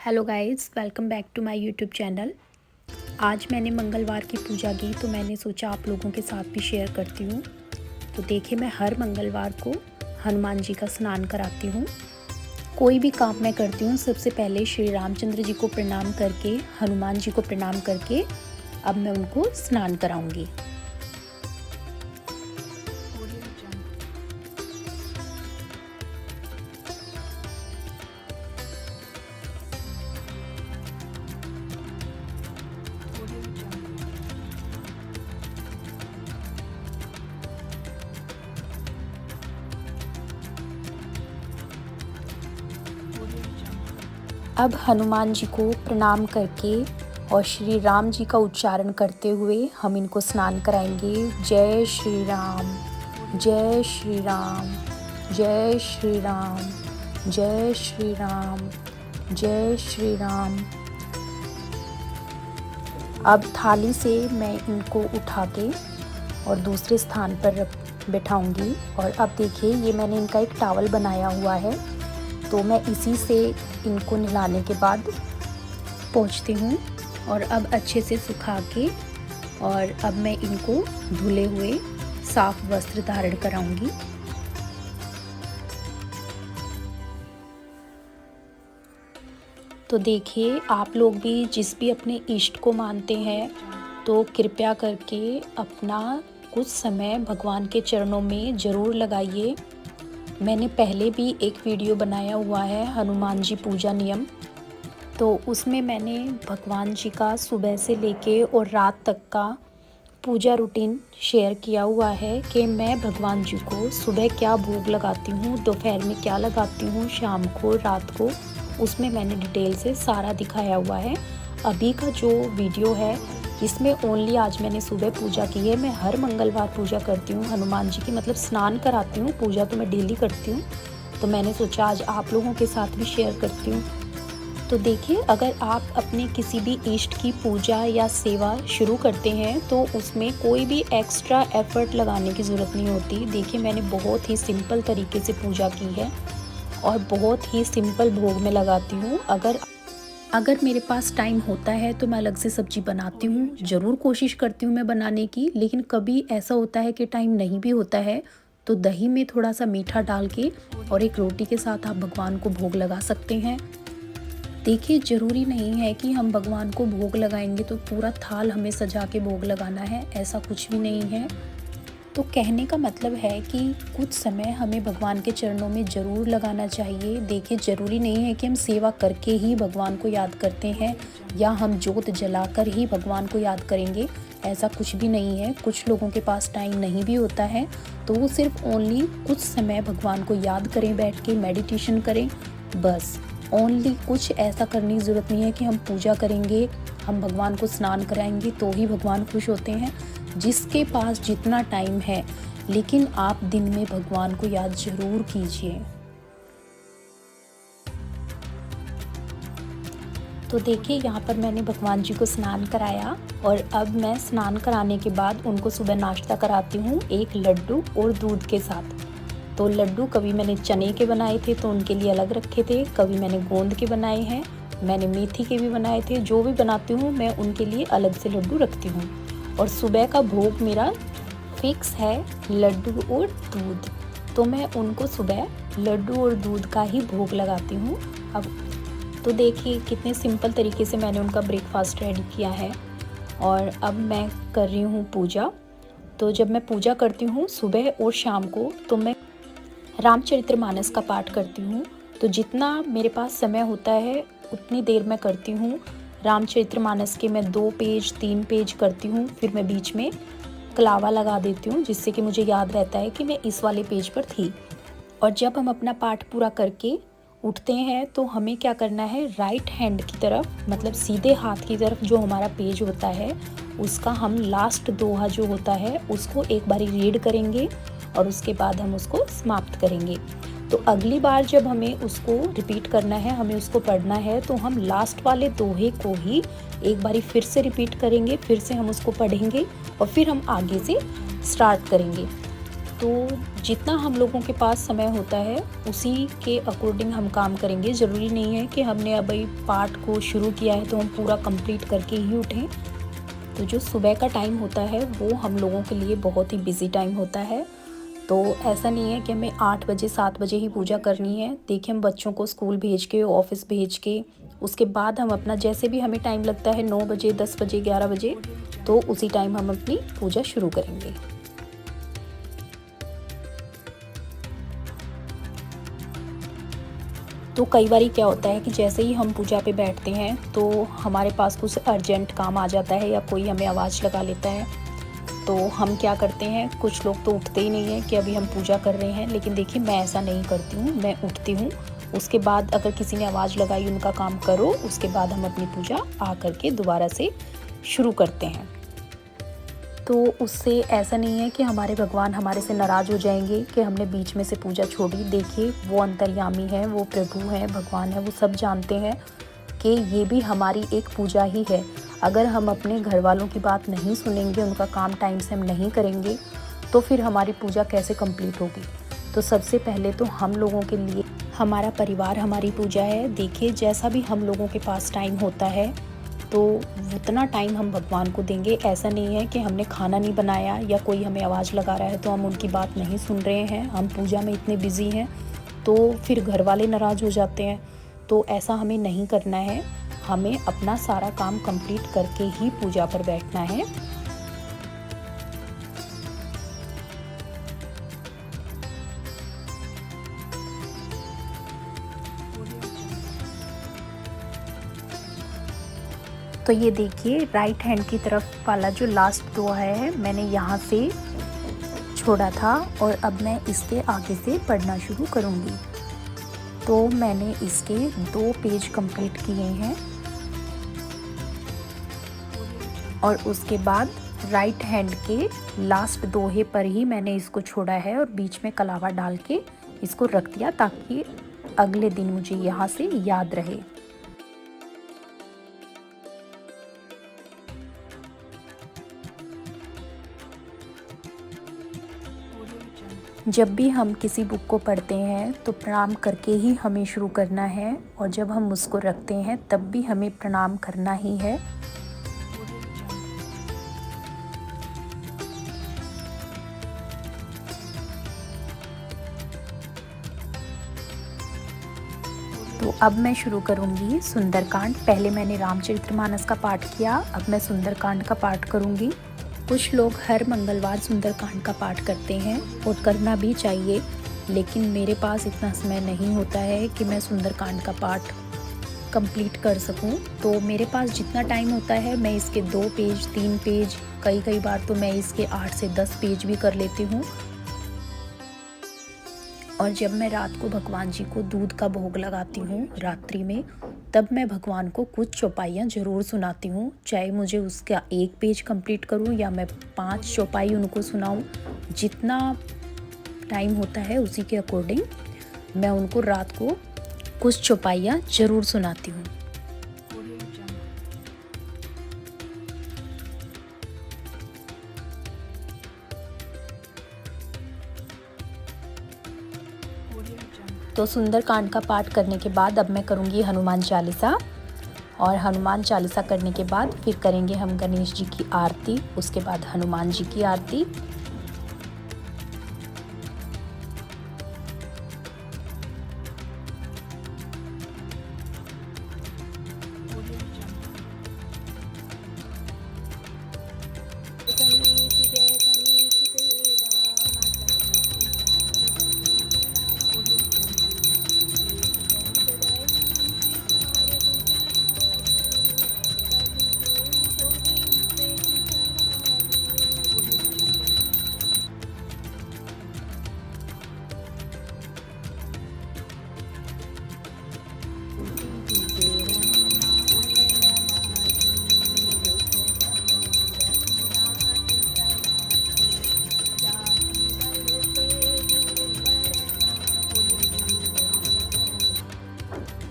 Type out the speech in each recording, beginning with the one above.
Hello guys, welcome back to my YouTube channel. आज मैंने मंगलवार की पूजा की तो मैंने सोचा आप लोगों के साथ भी शेयर करती हूँ। तो देखिए, मैं हर मंगलवार को हनुमान जी का स्नान कराती हूँ। कोई भी काम मैं करती हूँ सबसे पहले श्री रामचंद्र जी को प्रणाम करके, हनुमान जी को प्रणाम करके अब मैं उनको स्नान कराऊंगी। अब हनुमान जी को प्रणाम करके और श्री राम जी का उच्चारण करते हुए हम इनको स्नान कराएंगे। जय श्री राम, जय श्री राम, जय श्री राम, जय श्री राम, जय श्री राम। अब थाली से मैं इनको उठा के और दूसरे स्थान पर बिठाऊंगी। और अब देखिए, ये मैंने इनका एक टॉवल बनाया हुआ है, तो मैं इसी से इनको नहलाने के बाद पोंछती हूँ और अब अच्छे से सुखा के और अब मैं इनको धुले हुए साफ वस्त्र धारण कराऊंगी। तो देखिए, आप लोग भी जिस भी अपने इष्ट को मानते हैं तो कृपया करके अपना कुछ समय भगवान के चरणों में ज़रूर लगाइए। मैंने पहले भी एक वीडियो बनाया हुआ है हनुमान जी पूजा नियम, तो उसमें मैंने भगवान जी का सुबह से लेके और रात तक का पूजा रूटीन शेयर किया हुआ है कि मैं भगवान जी को सुबह क्या भोग लगाती हूँ, दोपहर में क्या लगाती हूँ, शाम को, रात को, उसमें मैंने डिटेल से सारा दिखाया हुआ है। अभी का जो वीडियो है इसमें ओनली आज मैंने सुबह पूजा की है। मैं हर मंगलवार पूजा करती हूँ हनुमान जी की, मतलब स्नान कराती हूँ, पूजा तो मैं डेली करती हूँ। तो मैंने सोचा आज आप लोगों के साथ भी शेयर करती हूँ। तो देखिए, अगर आप अपने किसी भी इष्ट की पूजा या सेवा शुरू करते हैं तो उसमें कोई भी एक्स्ट्रा एफर्ट लगाने की ज़रूरत नहीं होती। देखिए, मैंने बहुत ही सिंपल तरीके से पूजा की है और बहुत ही सिंपल भोग में लगाती हूँ। अगर मेरे पास टाइम होता है तो मैं अलग से सब्जी बनाती हूँ, ज़रूर कोशिश करती हूँ मैं बनाने की। लेकिन कभी ऐसा होता है कि टाइम नहीं भी होता है तो दही में थोड़ा सा मीठा डाल के और एक रोटी के साथ आप भगवान को भोग लगा सकते हैं। देखिए, ज़रूरी नहीं है कि हम भगवान को भोग लगाएंगे तो पूरा थाल हमें सजा के भोग लगाना है, ऐसा कुछ भी नहीं है। तो कहने का मतलब है कि कुछ समय हमें भगवान के चरणों में ज़रूर लगाना चाहिए। देखिए, ज़रूरी नहीं है कि हम सेवा करके ही भगवान को याद करते हैं या हम जोत जलाकर ही भगवान को याद करेंगे, ऐसा कुछ भी नहीं है। कुछ लोगों के पास टाइम नहीं भी होता है तो वो सिर्फ ओनली कुछ समय भगवान को याद करें, बैठ के मेडिटेशन करें, बस। ओनली कुछ ऐसा करने की ज़रूरत नहीं है कि हम पूजा करेंगे, हम भगवान को स्नान कराएंगे तो ही भगवान खुश होते हैं। जिसके पास जितना टाइम है, लेकिन आप दिन में भगवान को याद ज़रूर कीजिए। तो देखिए, यहाँ पर मैंने भगवान जी को स्नान कराया और अब मैं स्नान कराने के बाद उनको सुबह नाश्ता कराती हूँ एक लड्डू और दूध के साथ। तो लड्डू कभी मैंने चने के बनाए थे तो उनके लिए अलग रखे थे, कभी मैंने गोंद के बनाए हैं, मैंने मेथी के भी बनाए थे। जो भी बनाती हूँ मैं उनके लिए अलग से लड्डू रखती हूँ। और सुबह का भोग मेरा फिक्स है लड्डू और दूध, तो मैं उनको सुबह लड्डू और दूध का ही भोग लगाती हूँ। अब तो देखिए, कितने सिंपल तरीके से मैंने उनका ब्रेकफास्ट रेडी किया है। और अब मैं कर रही हूँ पूजा। तो जब मैं पूजा करती हूँ सुबह और शाम को तो मैं रामचरितमानस का पाठ करती हूँ। तो जितना मेरे पास समय होता है उतनी देर मैं करती हूँ। रामचरितमानस के मैं 2 पेज 3 पेज करती हूँ, फिर मैं बीच में कलावा लगा देती हूँ जिससे कि मुझे याद रहता है कि मैं इस वाले पेज पर थी। और जब हम अपना पाठ पूरा करके उठते हैं तो हमें क्या करना है, राइट हैंड की तरफ, मतलब सीधे हाथ की तरफ जो हमारा पेज होता है उसका हम लास्ट दोहा जो होता है उसको एक बारी रीड करेंगे और उसके बाद हम उसको समाप्त करेंगे। तो अगली बार जब हमें उसको रिपीट करना है, हमें उसको पढ़ना है, तो हम लास्ट वाले दोहे को ही एक बारी फिर से रिपीट करेंगे, फिर से हम उसको पढ़ेंगे और फिर हम आगे से स्टार्ट करेंगे। तो जितना हम लोगों के पास समय होता है उसी के अकॉर्डिंग हम काम करेंगे। ज़रूरी नहीं है कि हमने अभी पाठ को शुरू किया है तो हम पूरा कंप्लीट करके ही उठें। तो जो सुबह का टाइम होता है वो हम लोगों के लिए बहुत ही बिज़ी टाइम होता है। तो ऐसा नहीं है कि हमें 8 बजे 7 बजे ही पूजा करनी है। देखिए, हम बच्चों को स्कूल भेज के, ऑफ़िस भेज के, उसके बाद हम अपना जैसे भी हमें टाइम लगता है 9 बजे, 10 बजे, 11 बजे, तो उसी टाइम हम अपनी पूजा शुरू करेंगे। तो कई बारी क्या होता है कि जैसे ही हम पूजा पे बैठते हैं तो हमारे पास कुछ अर्जेंट काम आ जाता है या कोई हमें आवाज़ लगा लेता है। तो हम क्या करते हैं, कुछ लोग तो उठते ही नहीं हैं कि अभी हम पूजा कर रहे हैं। लेकिन देखिए, मैं ऐसा नहीं करती हूँ, मैं उठती हूँ। उसके बाद अगर किसी ने आवाज़ लगाई, उनका काम करो, उसके बाद हम अपनी पूजा आ कर के दोबारा से शुरू करते हैं। तो उससे ऐसा नहीं है कि हमारे भगवान हमारे से नाराज़ हो जाएंगे कि हमने बीच में से पूजा छोड़ी। देखिए, वो अंतर्यामी है, वो प्रभु हैं, भगवान है, वो सब जानते हैं कि ये भी हमारी एक पूजा ही है। अगर हम अपने घर वालों की बात नहीं सुनेंगे, उनका काम टाइम से हम नहीं करेंगे, तो फिर हमारी पूजा कैसे कंप्लीट होगी। तो सबसे पहले तो हम लोगों के लिए हमारा परिवार हमारी पूजा है। देखिए, जैसा भी हम लोगों के पास टाइम होता है तो उतना टाइम हम भगवान को देंगे। ऐसा नहीं है कि हमने खाना नहीं बनाया या कोई हमें आवाज़ लगा रहा है तो हम उनकी बात नहीं सुन रहे हैं, हम पूजा में इतने बिज़ी हैं, तो फिर घर वाले नाराज़ हो जाते हैं। तो ऐसा हमें नहीं करना है, हमें अपना सारा काम कंप्लीट करके ही पूजा पर बैठना है। तो ये देखिए, राइट हैंड की तरफ वाला जो लास्ट दोहा है, मैंने यहाँ से छोड़ा था और अब मैं इसके आगे से पढ़ना शुरू करूँगी। तो मैंने इसके 2 पेज कंप्लीट किए हैं और उसके बाद राइट हैंड के लास्ट दोहे पर ही मैंने इसको छोड़ा है और बीच में कलावा डाल के इसको रख दिया ताकि अगले दिन मुझे यहाँ से याद रहे। जब भी हम किसी बुक को पढ़ते हैं तो प्रणाम करके ही हमें शुरू करना है और जब हम उसको रखते हैं तब भी हमें प्रणाम करना ही है। तो अब मैं शुरू करूंगी सुंदरकांड। पहले मैंने रामचरितमानस का पाठ किया, अब मैं सुंदरकांड का पाठ करूंगी। कुछ लोग हर मंगलवार सुंदरकांड का पाठ करते हैं और करना भी चाहिए, लेकिन मेरे पास इतना समय नहीं होता है कि मैं सुंदरकांड का पाठ कंप्लीट कर सकूं। तो मेरे पास जितना टाइम होता है मैं इसके 2 पेज 3 पेज, कई बार तो मैं इसके 8 से 10 पेज भी कर लेती हूँ। और जब मैं रात को भगवान जी को दूध का भोग लगाती हूँ रात्रि में, तब मैं भगवान को कुछ चौपाइयाँ ज़रूर सुनाती हूँ, चाहे मुझे उसका 1 पेज कंप्लीट करूँ या मैं 5 चौपाई उनको सुनाऊँ। जितना टाइम होता है उसी के अकॉर्डिंग मैं उनको रात को कुछ चौपाइयाँ ज़रूर सुनाती हूँ। तो सुंदरकांड का पाठ करने के बाद अब मैं करूँगी हनुमान चालीसा, और हनुमान चालीसा करने के बाद फिर करेंगे हम गणेश जी की आरती, उसके बाद हनुमान जी की आरती।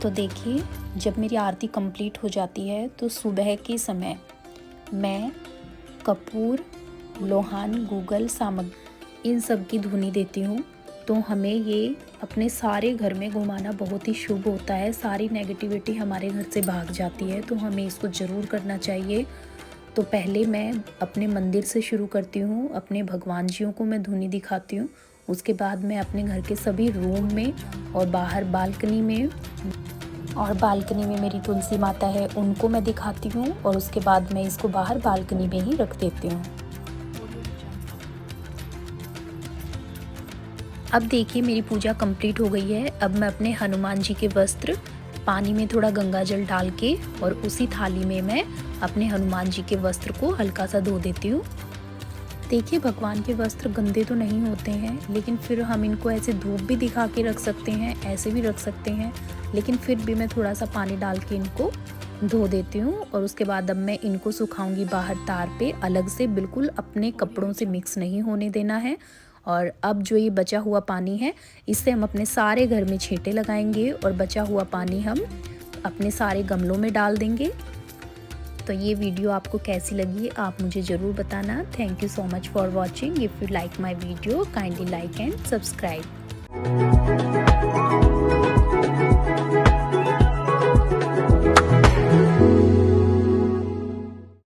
तो देखिए, जब मेरी आरती कंप्लीट हो जाती है तो सुबह के समय मैं कपूर, लोहान, गूगल सामग्री इन सब की धुनी देती हूँ। तो हमें ये अपने सारे घर में घुमाना बहुत ही शुभ होता है, सारी नेगेटिविटी हमारे घर से भाग जाती है, तो हमें इसको ज़रूर करना चाहिए। तो पहले मैं अपने मंदिर से शुरू करती हूँ, अपने भगवान जियों को मैं धुनी दिखाती हूँ। उसके बाद मैं अपने घर के सभी रूम में और बाहर बालकनी में मेरी तुलसी माता है, उनको मैं दिखाती हूँ और उसके बाद मैं इसको बाहर बालकनी में ही रख देती हूँ। अब देखिए मेरी पूजा कंप्लीट हो गई है। अब मैं अपने हनुमान जी के वस्त्र पानी में थोड़ा गंगा जल डाल के और उसी थाली में मैं अपने हनुमान जी के वस्त्र को हल्का सा धो देती हूँ। देखिए भगवान के वस्त्र गंदे तो नहीं होते हैं, लेकिन फिर हम इनको ऐसे धूप भी दिखा के रख सकते हैं, ऐसे भी रख सकते हैं, लेकिन फिर भी मैं थोड़ा सा पानी डाल के इनको धो देती हूँ। और उसके बाद अब मैं इनको सुखाऊंगी बाहर तार पे अलग से, बिल्कुल अपने कपड़ों से मिक्स नहीं होने देना है। और अब जो ये बचा हुआ पानी है, इससे हम अपने सारे घर में छींटे लगाएंगे और बचा हुआ पानी हम अपने सारे गमलों में डाल देंगे। तो ये वीडियो आपको कैसी लगी आप मुझे ज़रूर बताना। Thank you so much for watching. If you like my video kindly like and subscribe.